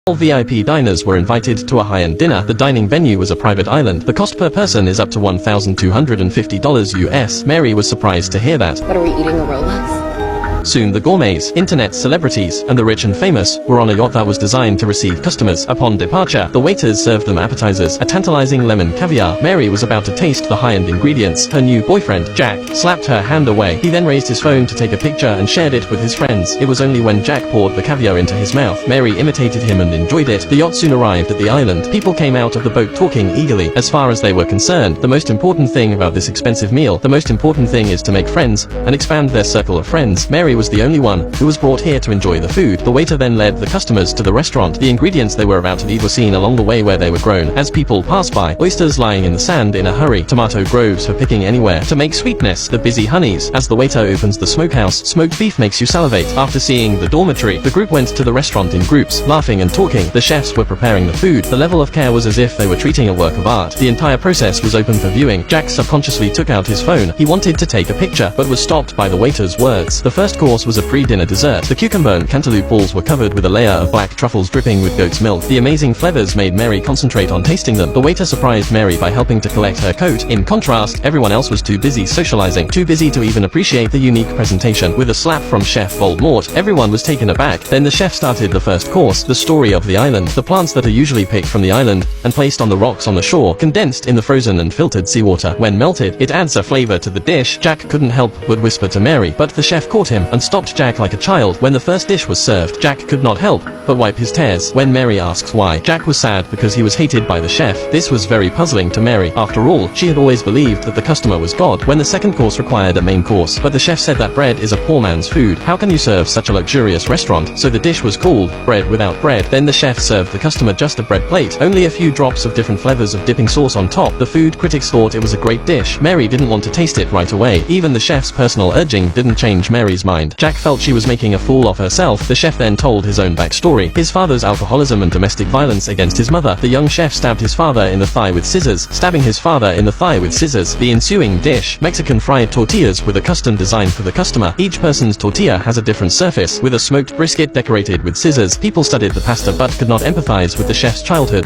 All VIP diners were invited to a high-end dinner. The dining venue was a private island. The cost per person is up to $1,250 US. Mary was surprised to hear that. What are we eating, a Robux? Soon the gourmets, internet celebrities, and the rich and famous were on a yacht that was designed to receive customers. Upon departure, the waiters served them appetizers, a tantalizing lemon caviar. Mary was about to taste the high-end ingredients. Her new boyfriend, Jack, slapped her hand away. He then raised his phone to take a picture and shared it with his friends. It was only when Jack poured the caviar into his mouth. Mary imitated him and enjoyed it. The yacht soon arrived at the island. People came out of the boat talking eagerly. As far as they were concerned, the most important thing about this expensive meal, the most important thing is to make friends and expand their circle of friends. Mary was the only one who was brought here to enjoy the food. The waiter then led the customers to the restaurant. The ingredients they were about to eat were seen along the way where they were grown. As people passed by, oysters lying in the sand in a hurry, tomato groves for picking anywhere to make sweetness, the busy honeys. As the waiter opens the smokehouse, smoked beef makes you salivate. After seeing the dormitory, the group went to the restaurant in groups, laughing and talking. The chefs were preparing the food. The level of care was as if they were treating a work of art. The entire process was open for viewing. Jack subconsciously took out his phone. He wanted to take a picture, but was stopped by the waiter's words. The first course was a pre-dinner dessert. The cucumber and cantaloupe balls were covered with a layer of black truffles dripping with goat's milk. The amazing flavors made Mary concentrate on tasting them. The waiter surprised Mary by helping to collect her coat. In contrast, everyone else was too busy socializing, too busy to even appreciate the unique presentation. With a slap from Chef Voldemort, everyone was taken aback. Then the chef started the first course, the story of the island. The plants that are usually picked from the island and placed on the rocks on the shore, condensed in the frozen and filtered seawater. When melted, it adds a flavor to the dish. Jack couldn't help but whisper to Mary, but the chef caught him and stopped Jack like a child. When the first dish was served, Jack could not help but wipe his tears. When Mary asks why, Jack was sad because he was hated by the chef. This was very puzzling to Mary. After all, she had always believed that the customer was God. When the second course required a main course, but the chef said that bread is a poor man's food. How can you serve such a luxurious restaurant? So the dish was called bread without bread. Then the chef served the customer just a bread plate, only a few drops of different flavors of dipping sauce on top. The food critics thought it was a great dish. Mary didn't want to taste it right away. Even the chef's personal urging didn't change Mary's mind. Jack felt she was making a fool of herself. The chef then told his own backstory. His father's alcoholism and domestic violence against his mother. The young chef stabbed his father in the thigh with scissors, stabbing his father in the thigh with scissors. The ensuing dish, Mexican fried tortillas with a custom design for the customer. Each person's tortilla has a different surface, with a smoked brisket decorated with scissors. People studied the pasta but could not empathize with the chef's childhood.